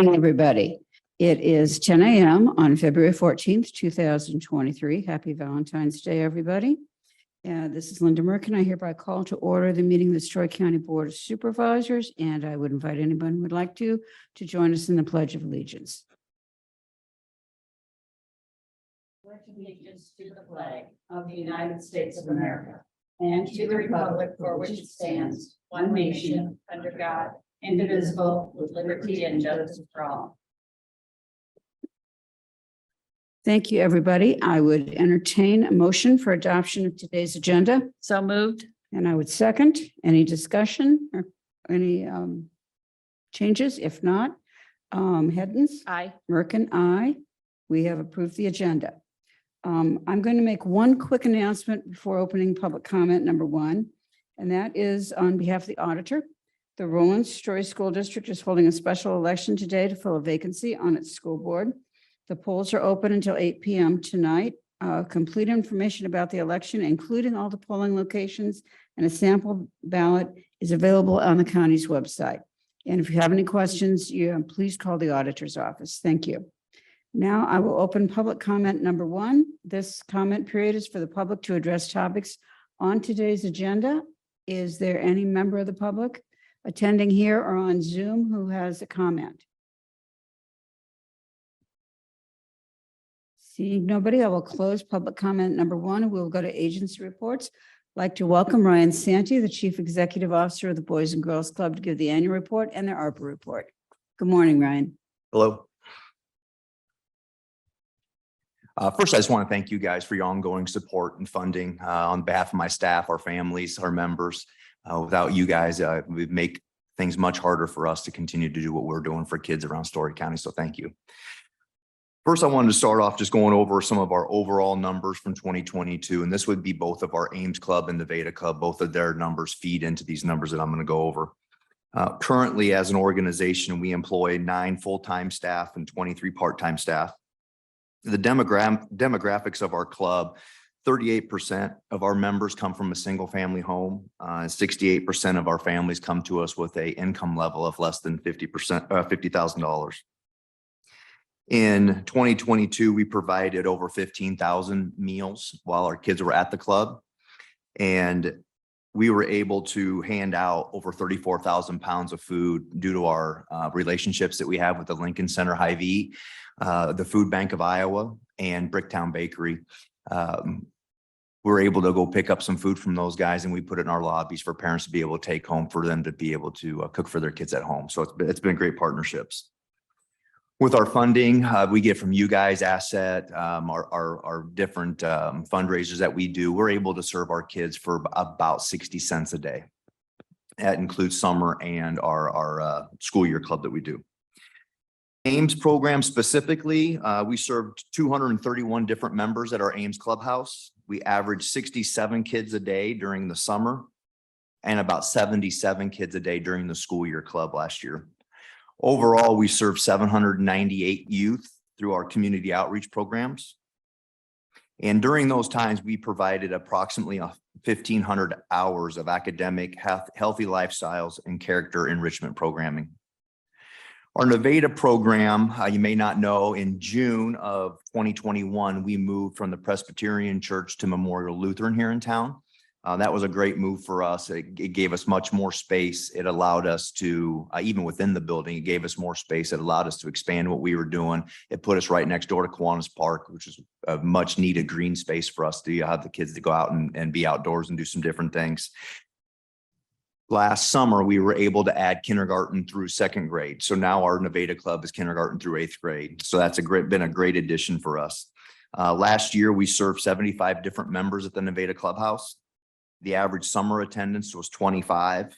morning, everybody. It is 10 a.m. on February 14th, 2023. Happy Valentine's Day, everybody. This is Linda Merkin. I hereby call to order the meeting of the Story County Board of Supervisors, and I would invite anyone who would like to join us in the Pledge of Allegiance. Pledge allegiance to the flag of the United States of America and to the republic for which it stands, one nation, under God, indivisible, with liberty and justice for all. Thank you, everybody. I would entertain a motion for adoption of today's agenda. So moved. And I would second. Any discussion or any changes? If not, Heddens? Aye. Merkin, aye. We have approved the agenda. I'm going to make one quick announcement before opening public comment number one, and that is on behalf of the auditor. The Roland Story School District is holding a special election today to fill a vacancy on its school board. The polls are open until 8 p.m. tonight. Complete information about the election, including all the polling locations and a sample ballot, is available on the county's website. And if you have any questions, please call the auditor's office. Thank you. Now I will open public comment number one. This comment period is for the public to address topics on today's agenda. Is there any member of the public attending here or on Zoom who has a comment? Seeing nobody, I will close public comment number one, and we'll go to agency reports. I'd like to welcome Ryan Santee, the Chief Executive Officer of the Boys and Girls Club, to give the annual report and their ARPA report. Good morning, Ryan. Hello. First, I just want to thank you guys for your ongoing support and funding on behalf of my staff, our families, our members. Without you guys, it would make things much harder for us to continue to do what we're doing for kids around Story County. So thank you. First, I wanted to start off just going over some of our overall numbers from 2022, and this would be both of our Ames Club and the Veda Club. Both of their numbers feed into these numbers that I'm going to go over. Currently, as an organization, we employ 9 full-time staff and 23 part-time staff. The demographics of our club, 38% of our members come from a single family home. 68% of our families come to us with an income level of less than $50,000. In 2022, we provided over 15,000 meals while our kids were at the club. And we were able to hand out over 34,000 pounds of food due to our relationships that we have with the Lincoln Center Hy-Vee, the Food Bank of Iowa, and Bricktown Bakery. We're able to go pick up some food from those guys, and we put it in our lobbies for parents to be able to take home, for them to be able to cook for their kids at home. So it's been great partnerships. With our funding, we get from you guys, Asset, our different fundraisers that we do. We're able to serve our kids for about 60 cents a day. That includes summer and our school year club that we do. Ames program specifically, we served 231 different members at our Ames Clubhouse. We averaged 67 kids a day during the summer and about 77 kids a day during the school year club last year. Overall, we served 798 youth through our community outreach programs. And during those times, we provided approximately 1,500 hours of academic, healthy lifestyles, and character enrichment programming. Our Nevada program, you may not know, in June of 2021, we moved from the Presbyterian Church to Memorial Lutheran here in town. That was a great move for us. It gave us much more space. It allowed us to, even within the building, it gave us more space. It allowed us to expand what we were doing. It put us right next door to Kiwanis Park, which is a much needed green space for us to have the kids to go out and be outdoors and do some different things. Last summer, we were able to add kindergarten through 2nd grade. So now our Nevada Club is kindergarten through 8th grade. So that's been a great addition for us. Last year, we served 75 different members at the Nevada Clubhouse. The average summer attendance was 25.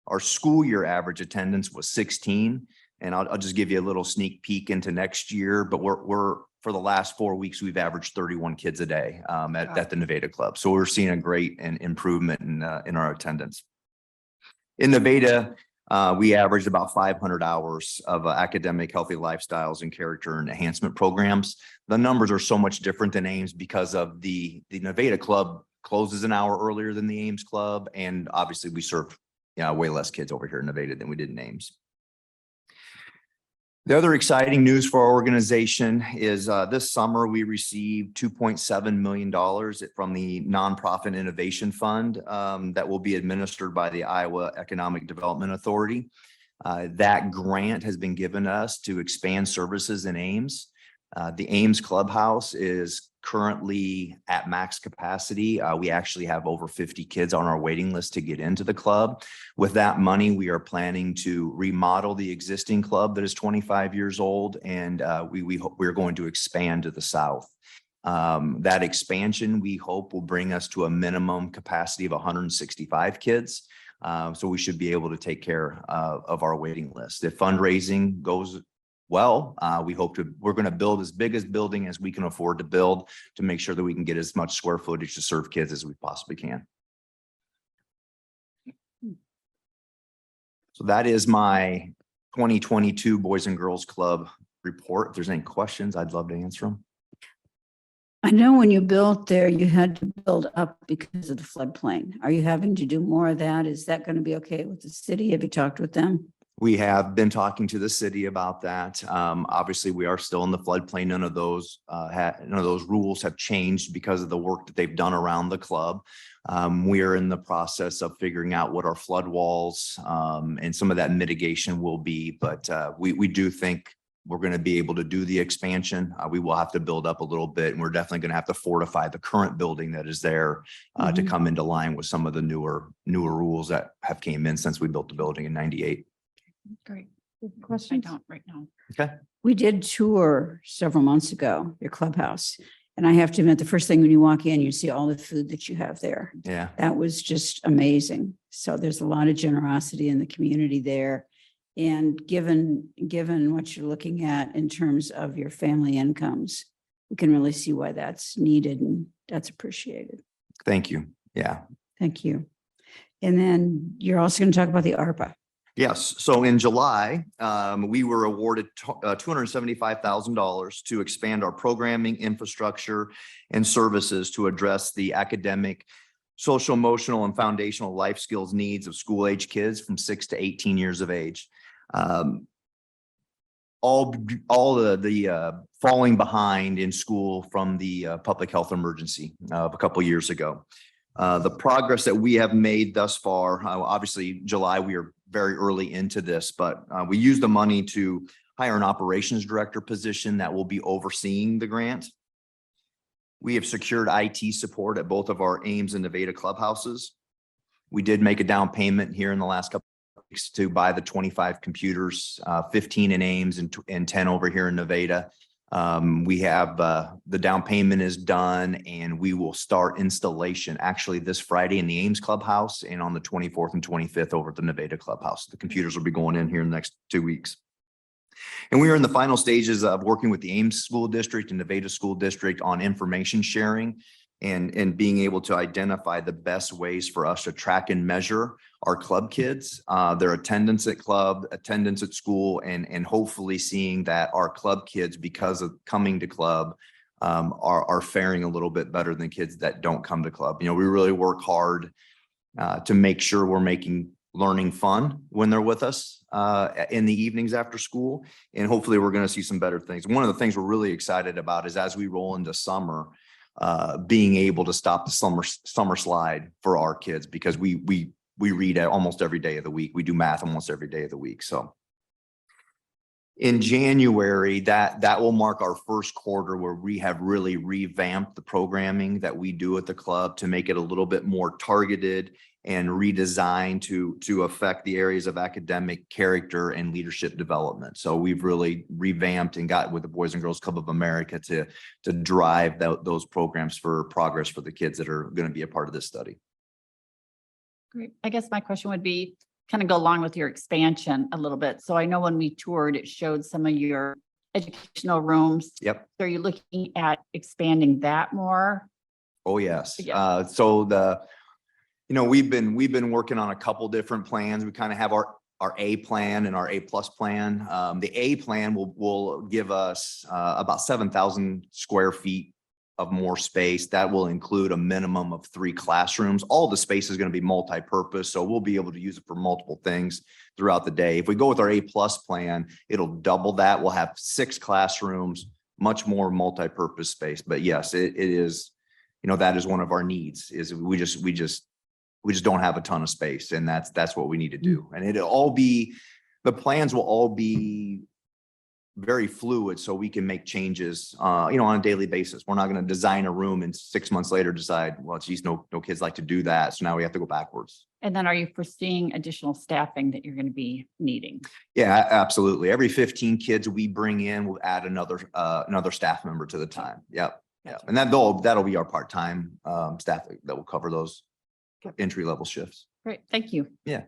Our school year average attendance was 16. And I'll just give you a little sneak peek into next year, but we're for the last 4 weeks, we've averaged 31 kids a day at the Nevada Club. So we're seeing a great improvement in our attendance. In Nevada, we averaged about 500 hours of academic, healthy lifestyles and character enhancement programs. The numbers are so much different than Ames because of the Nevada Club closes an hour earlier than the Ames Club. And obviously we serve way less kids over here in Nevada than we did in Ames. The other exciting news for our organization is this summer we received $2.7 million from the Nonprofit Innovation Fund that will be administered by the Iowa Economic Development Authority. That grant has been given us to expand services in Ames. The Ames Clubhouse is currently at max capacity. We actually have over 50 kids on our waiting list to get into the club. With that money, we are planning to remodel the existing club that is 25 years old, and we're going to expand to the south. That expansion, we hope, will bring us to a minimum capacity of 165 kids. So we should be able to take care of our waiting list. If fundraising goes well, we're going to build as big as building as we can afford to build to make sure that we can get as much square footage to serve kids as we possibly can. So that is my 2022 Boys and Girls Club report. If there's any questions, I'd love to answer them. I know when you built there, you had to build up because of the floodplain. Are you having to do more of that? Is that going to be okay with the city? Have you talked with them? We have been talking to the city about that. Obviously, we are still in the floodplain. None of those rules have changed because of the work that they've done around the club. We are in the process of figuring out what our flood walls and some of that mitigation will be. But we do think we're going to be able to do the expansion. We will have to build up a little bit, and we're definitely going to have to fortify the current building that is there to come into line with some of the newer rules that have came in since we built the building in '98. Great. Questions? I don't right now. Okay. We did tour several months ago, your clubhouse. And I have to admit, the first thing when you walk in, you see all the food that you have there. Yeah. That was just amazing. So there's a lot of generosity in the community there. And given what you're looking at in terms of your family incomes, we can really see why that's needed and that's appreciated. Thank you. Yeah. Thank you. And then you're also going to talk about the ARPA. Yes. So in July, we were awarded $275,000 to expand our programming, infrastructure, and services to address the academic, social, emotional, and foundational life skills needs of school-age kids from 6 to 18 years of age. All the falling behind in school from the public health emergency of a couple years ago. The progress that we have made thus far, obviously July, we are very early into this, but we used the money to hire an operations director position that will be overseeing the grant. We have secured IT support at both of our Ames and Nevada clubhouses. We did make a down payment here in the last couple of weeks to buy the 25 computers, 15 in Ames and 10 over here in Nevada. We have the down payment is done, and we will start installation actually this Friday in the Ames Clubhouse and on the 24th and 25th over at the Nevada Clubhouse. The computers will be going in here in the next 2 weeks. And we are in the final stages of working with the Ames School District and Nevada School District on information sharing and being able to identify the best ways for us to track and measure our club kids, their attendance at club, attendance at school, and hopefully seeing that our club kids, because of coming to club, are faring a little bit better than kids that don't come to club. You know, we really work hard to make sure we're making learning fun when they're with us in the evenings after school, and hopefully we're going to see some better things. One of the things we're really excited about is as we roll into summer, being able to stop the summer slide for our kids, because we read almost every day of the week. We do math almost every day of the week. So in January, that will mark our first quarter where we have really revamped the programming that we do at the club to make it a little bit more targeted and redesigned to affect the areas of academic character and leadership development. So we've really revamped and got with the Boys and Girls Club of America to drive those programs for progress for the kids that are going to be a part of this study. Great. I guess my question would be kind of go along with your expansion a little bit. So I know when we toured, it showed some of your educational rooms. Yep. So are you looking at expanding that more? Oh, yes. Yeah. We've been working on a couple different plans. We kind of have our A plan and our A+ plan. The A plan will give us about 7,000 square feet of more space. That will include a minimum of 3 classrooms. All the space is going to be multi-purpose, so we'll be able to use it for multiple things throughout the day. If we go with our A+ plan, it'll double that. We'll have 6 classrooms, much more multi-purpose space. But yes, it is, that is one of our needs, is we just don't have a ton of space, and that's what we need to do. And the plans will all be very fluid, so we can make changes, on a daily basis. We're not going to design a room and 6 months later decide, well, geez, no kids like to do that, so now we have to go backwards. And then are you foreseeing additional staffing that you're going to be needing? Yeah, absolutely. Every 15 kids we bring in, we'll add another staff member to the time. Yep. Yeah. And that'll be our part-time staff that will cover those entry-level shifts. Great, thank you. Yeah.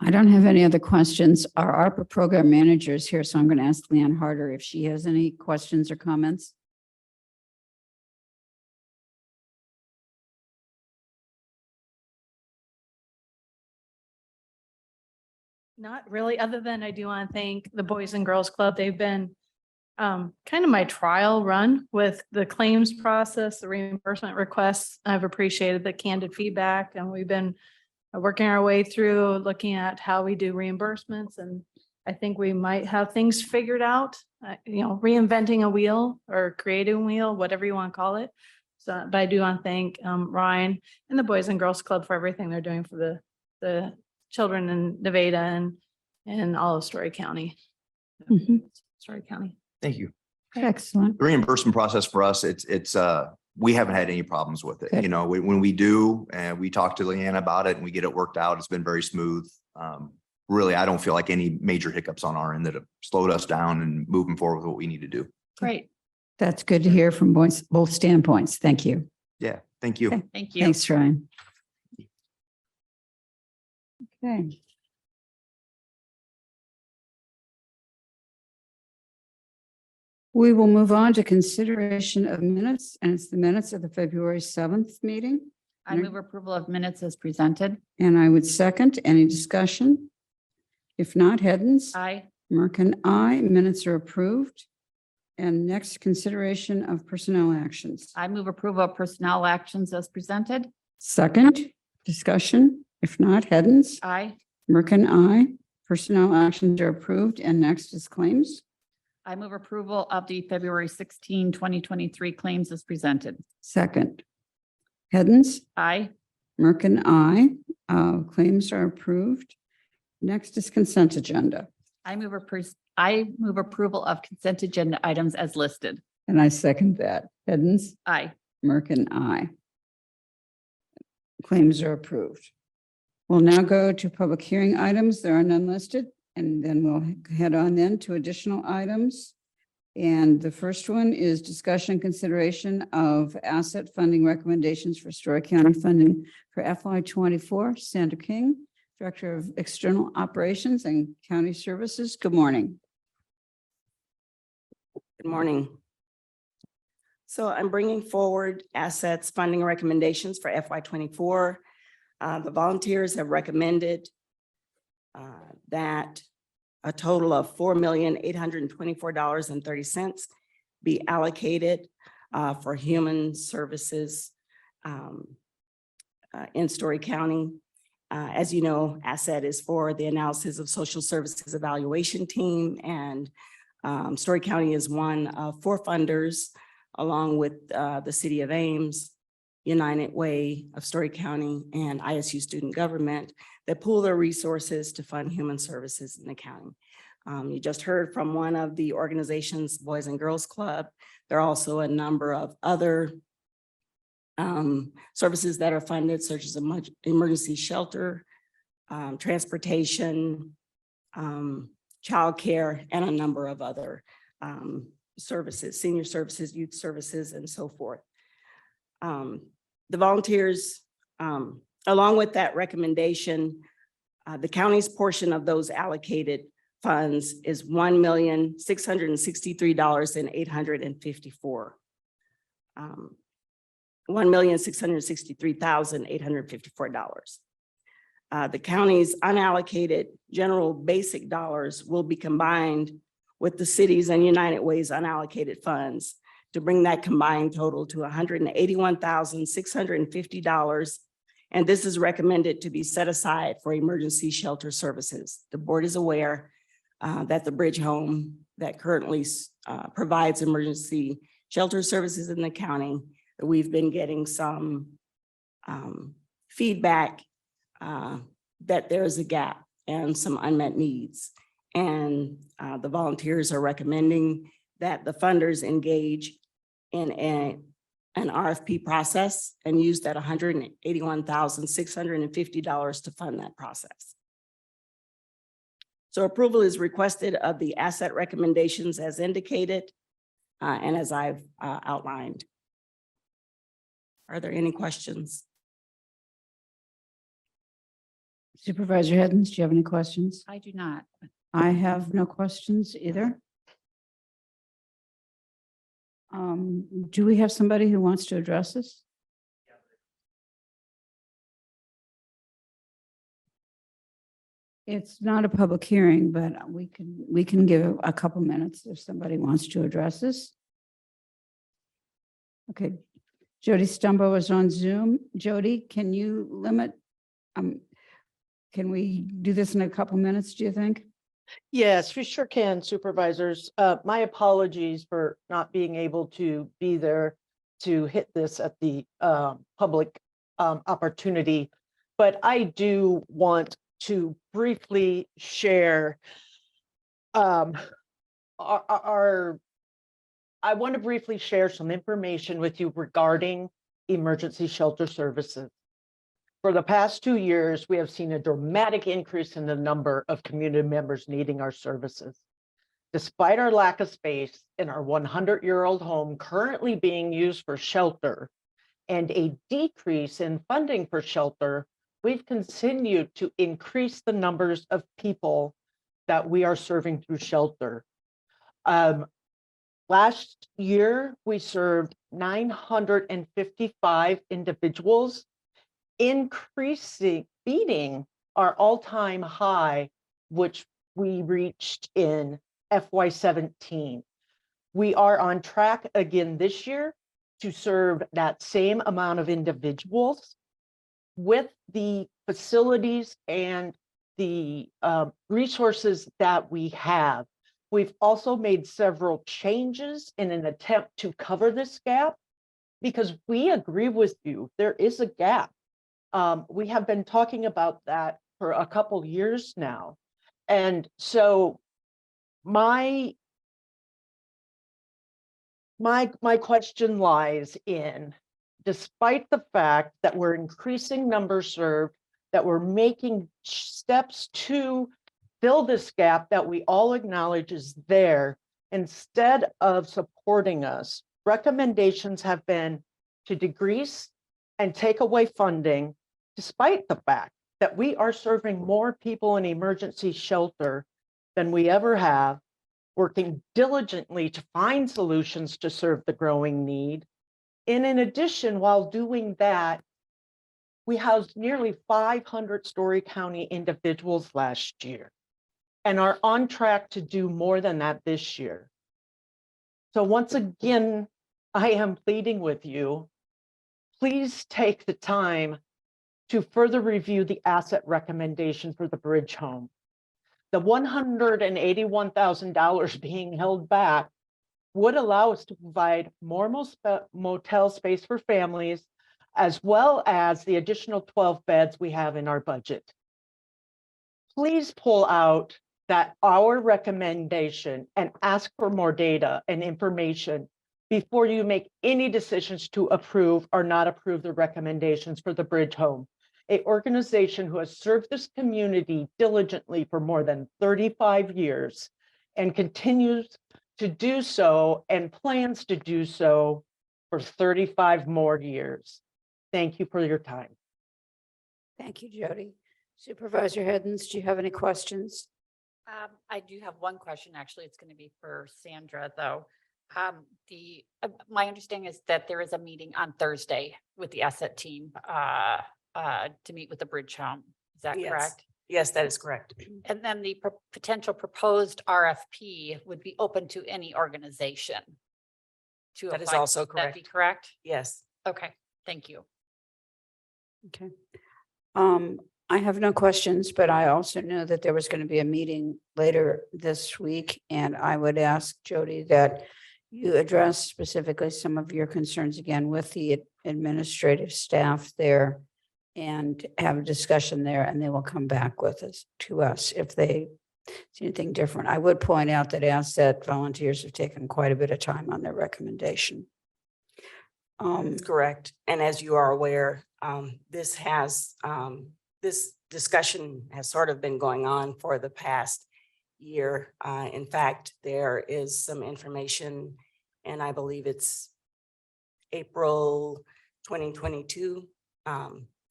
I don't have any other questions. Our ARPA program manager is here, so I'm going to ask Leanne Harder if she has any questions or comments. Not really, other than I do want to thank the Boys and Girls Club. They've been kind of my trial run with the claims process, the reimbursement requests. I've appreciated the candid feedback, and we've been working our way through looking at how we do reimbursements. And I think we might have things figured out, reinventing a wheel or creating a wheel, whatever you want to call it. So, but I do want to thank Ryan and the Boys and Girls Club for everything they're doing for the children in Nevada and all of Story County. Mhm. Story County. Thank you. Excellent. The reimbursement process for us, it's we haven't had any problems with it. Good. When we do, and we talk to Leanne about it and we get it worked out, it's been very smooth. Really, I don't feel like any major hiccups on our end that have slowed us down and moving forward with what we need to do. Great, That's good to hear from both standpoints. Thank you. Yeah, thank you. Okay. thank you. Thanks, Ryan. Okay. We will move on to consideration of minutes, and it's the minutes of the February 7th meeting. I move approval of minutes as presented. And I would second. Any discussion? If not, Hens, Aye. Merkin, aye. Minutes are approved. And next, consideration of personnel actions. I move approval of personnel actions as presented. Second, discussion. If not, Hens, Aye. Merkin, aye. Personnel actions are approved. And next is claims. I move approval of the February 16, 2023 claims as presented. Second, Hens, Aye. Merkin, aye. Claims are approved. Next is consent agenda. I move approval of consent agenda items as listed. And I second that. Hens, Aye. Merkin, aye. Claims are approved. We'll now go to public hearing items. There are none listed. And then we'll head on then to additional items. And the first one is discussion consideration of asset funding recommendations for Story County funding for FY24. Sandra King, Director of External Operations and County Services. Good morning. Good morning. So I'm bringing forward assets funding recommendations for FY24. The volunteers have recommended that a total of $4,824.30 be allocated for human services in Story County. As you know, asset is for the analysis of social services evaluation team, and Story County is one of 4 funders, along with the City of Ames, United Way of Story County, and ISU Student Government, that pool their resources to fund human services in the county. You just heard from one of the organizations, Boys and Girls Club. There are also a number of other services that are funded, such as emergency shelter, transportation, childcare, and a number of other services, senior services, youth services, and so forth. The volunteers, along with that recommendation, the county's portion of those allocated funds is $1,663,854. $1,663,854. The county's unallocated general basic dollars will be combined with the city's and United Way's unallocated funds to bring that combined total to $181,650. And this is recommended to be set aside for emergency shelter services. The board is aware that the Bridge Home that currently provides emergency shelter services in the county, that we've been getting some feedback that there is a gap and some unmet needs. And the volunteers are recommending that the funders engage in an RFP process and use that $181,650 to fund that process. So approval is requested of the asset recommendations as indicated and as I've outlined. Are there any questions? Supervisor Hiddens, do you have any questions? I do not. I have no questions either. Do we have somebody who wants to address us? It's not a public hearing, but we can give a couple minutes if somebody wants to address us. Okay, Jody Stumbo is on Zoom. Jody, can you limit? Can we do this in a couple minutes, do you think? Yes, we sure can, supervisors. My apologies for not being able to be there to hit this at the public opportunity, but I do want to briefly share I want to briefly share some information with you regarding emergency shelter services. For the past 2 years, we have seen a dramatic increase in the number of community members needing our services. Despite our lack of space in our 100-year-old home currently being used for shelter and a decrease in funding for shelter, we've continued to increase the numbers of people that we are serving through shelter. Last year, we served 955 individuals, beating our all-time high, which we reached in FY17. We are on track again this year to serve that same amount of individuals with the facilities and the resources that we have. We've also made several changes in an attempt to cover this gap because we agree with you, there is a gap. We have been talking about that for a couple years now. And so my question lies in, despite the fact that we're increasing numbers served, that we're making steps to fill this gap that we all acknowledge is there, instead of supporting us, recommendations have been to decrease and take away funding, despite the fact that we are serving more people in emergency shelter than we ever have, working diligently to find solutions to serve the growing need. And in addition, while doing that, we housed nearly 500 Story County individuals last year and are on track to do more than that this year. So once again, I am pleading with you, please take the time to further review the asset recommendation for the Bridge Home. The $181,000 being held back would allow us to provide more motel space for families, as well as the additional 12 beds we have in our budget. Please pull out our recommendation and ask for more data and information before you make any decisions to approve or not approve the recommendations for the Bridge Home, an organization who has served this community diligently for more than 35 years and continues to do so and plans to do so for 35 more years. Thank you for your time. Thank you, Jody. Supervisor Hiddens, do you have any questions? I do have one question, actually. It's going to be for Sandra, though. My understanding is that there is a meeting on Thursday with the asset team to meet with the Bridge Home. Is that Yes. correct? Yes, that is correct. And then the potential proposed RFP would be open to any organization to That is apply. also Would that be correct. correct? Yes. Okay, thank you. Okay. I have no questions, but I also know that there was going to be a meeting later this week, and I would ask Jody that you address specifically some of your concerns again with the administrative staff there and have a discussion there, and they will come back with us to us if they see anything different. I would point out that asset volunteers have taken quite a bit of time on their recommendation. That's correct. And as you are aware, this discussion has sort of been going on for the past year. In fact, there is some information, and I believe it's April 2022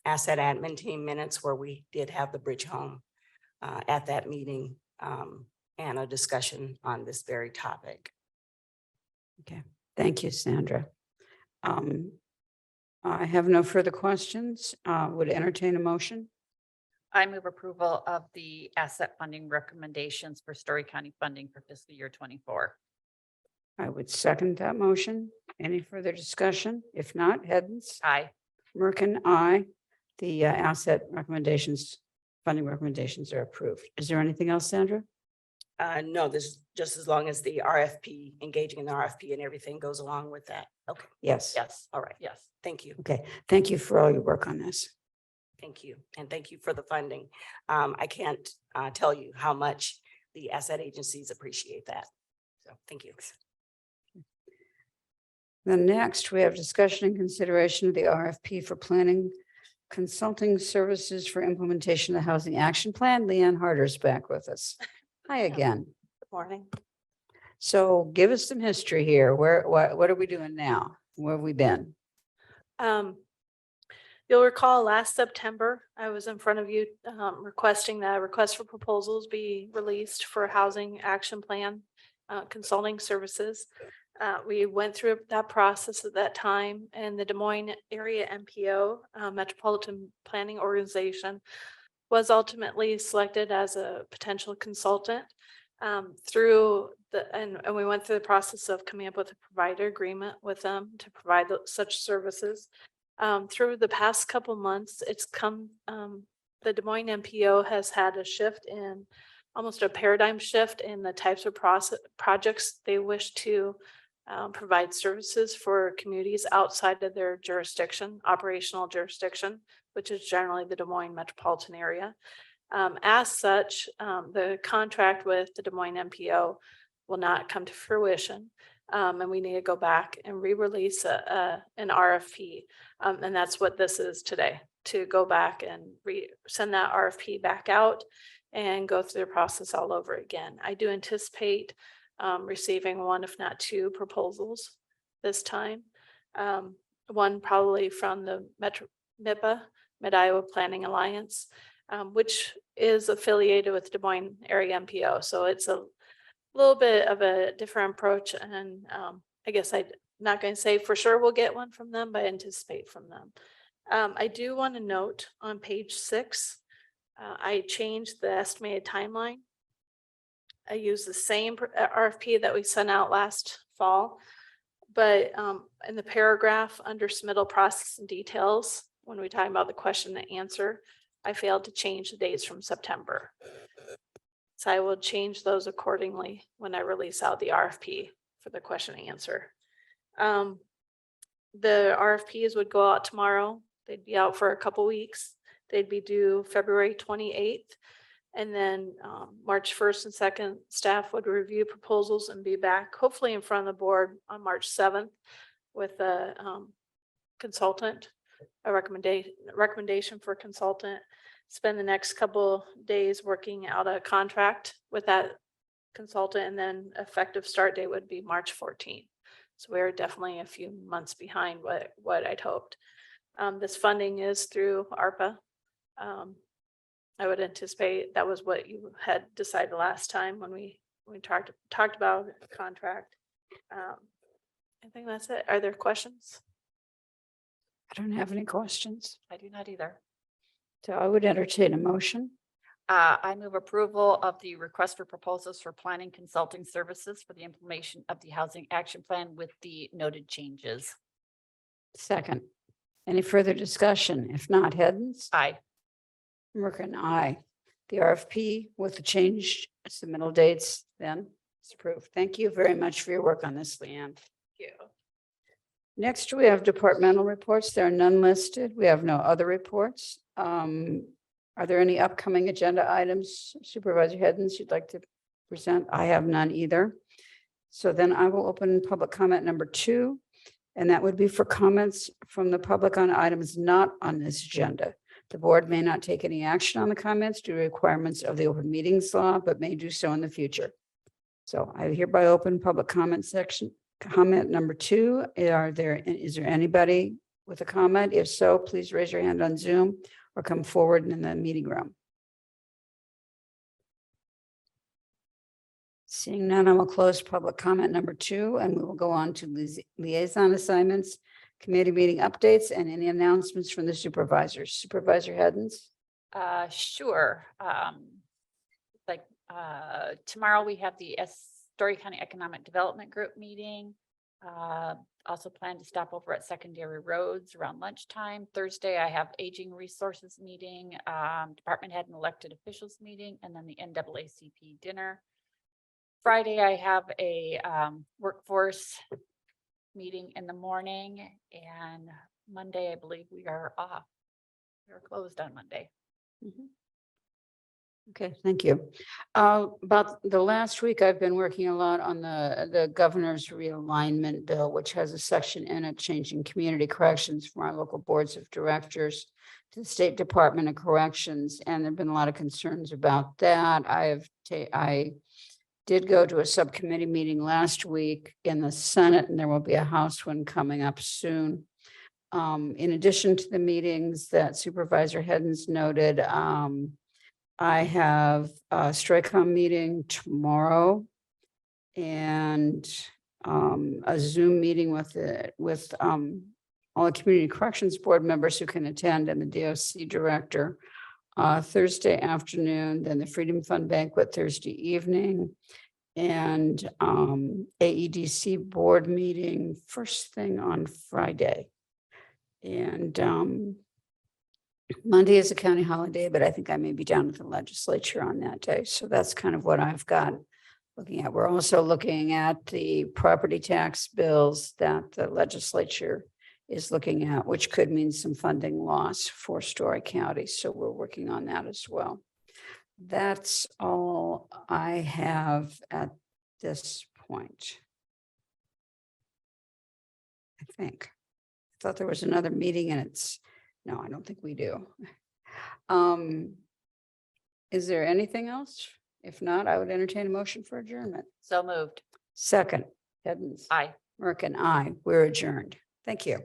asset admin team minutes where we did have the bridge home at that meeting and a discussion on this very topic. Okay, thank you, Sandra. I have no further questions. Would entertain a motion. I move approval of the asset funding recommendations for Story County funding for fiscal year 24. I would second that motion. Any further discussion? If not, Hens, Aye. Merkin, aye. The asset recommendations, funding recommendations are approved. Is there anything else, Sandra? No, this, just as long as the RFP, engaging in the RFP and everything goes along with that. Okay, Yes. Yes. all right. Yes. Thank you. Okay, thank you for all your work on this. Thank you. And thank you for the funding. I can't tell you how much the asset agencies appreciate that. So thank you. Then next, we have discussion and consideration of the RFP for planning consulting services for implementation of the Housing Action Plan. Leanne Harder's back with us. Hi again. Good morning. So give us some history here. What are we doing now? Where have we been? You'll recall last September, I was in front of you requesting that a request for proposals be released for Housing Action Plan consulting services. We went through that process at that time, and the Des Moines Area MPO, Metropolitan Planning Organization, was ultimately selected as a potential consultant through and we went through the process of coming up with a provider agreement with them to provide such services. Through the past couple months, it's come, the Des Moines MPO has had a shift in, almost a paradigm shift in the types of projects they wish to provide services for communities outside of their jurisdiction, operational jurisdiction, which is generally the Des Moines metropolitan area. As such, the contract with the Des Moines MPO will not come to fruition. And we need to go back and re-release an RFP. And that's what this is today, to go back and send that RFP back out and go through the process all over again. I do anticipate receiving one, if not two proposals this time. One probably from the MIPA, Mid-Iowa Planning Alliance, which is affiliated with Des Moines Area MPO. So it's a little bit of a different approach. And I guess I'm not going to say for sure we'll get one from them, but I anticipate from them. I do want to note on page 6, I changed the estimated timeline. I used the same RFP that we sent out last fall, but in the paragraph under submittal process and details, when we talk about the question and answer, I failed to change the dates from September. So I will change those accordingly when I release out the RFP for the question and answer. The RFPs would go out tomorrow. They'd be out for a couple weeks. They'd be due February 28th. And then March 1st and 2nd, staff would review proposals and be back, hopefully in front of the board on March 7th with a consultant, a recommendation for a consultant. Spend the next couple days working out a contract with that consultant, and then effective start date would be March 14th. So we're definitely a few months behind what I'd hoped. This funding is through ARPA. I would anticipate that was what you had decided last time when we talked about a contract. I think that's it. Are there questions? I don't have any questions. I do not either. So I would entertain a motion. I move approval of the request for proposals for planning consulting services for the implementation of the Housing Action Plan with the noted changes. Second. Any further discussion? If not, Hens? Aye. Merkin, aye. The RFP with the changed submittal dates then is approved. Thank you very much for your work on this, Leanne. Next, we have departmental reports. There are none listed. We have no other reports. Are there any upcoming agenda items, Supervisor Hedens, you'd like to present? I have none either. So then I will open public comment number 2, and that would be for comments from the public on items not on this agenda. The board may not take any action on the comments due to requirements of the open meetings law, but may do so in the future. So I hereby open public comment section. Comment number 2, is there anybody with a comment? If so, please raise your hand on Zoom or come forward in the meeting room. Seeing none, I will close public comment number 2, and we will go on to liaison assignments, committee meeting updates, and any announcements from the supervisors. Supervisor Hedens? Sure. Tomorrow we have the Story County Economic Development Group meeting. Also plan to stop over at Secondary Roads around lunchtime. Thursday, I have Aging Resources meeting, Department Head and Elected Officials meeting, and then the NAACP dinner. Friday, I have a workforce meeting in the morning, and Monday, I believe we are off. We are closed on Monday. Okay, thank you. About the last week, I've been working a lot on the governor's realignment bill, which has a section in it changing community corrections from our local boards of directors to the State Department of Corrections. And there've been a lot of concerns about that. I did go to a subcommittee meeting last week in the Senate, and there will be a House one coming up soon. In addition to the meetings that Supervisor Hedens noted, I have a Straycom meeting tomorrow and a Zoom meeting with all the Community Corrections Board members who can attend and the DOC director Thursday afternoon, then the Freedom Fund banquet Thursday evening, and AEDC board meeting first thing on Friday. And Monday is a county holiday, but I think I may be down with the legislature on that day. So that's kind of what I've got looking at. We're also looking at the property tax bills that the legislature is looking at, which could mean some funding loss for Story County. So we're working on that as well. That's all I have at this point. I think. I thought there was another meeting and no, I don't think we do. Is there anything else? If not, I would entertain a motion for adjournment. So moved. Second, Hedens. Aye. Merkin, aye. We're adjourned. Thank you.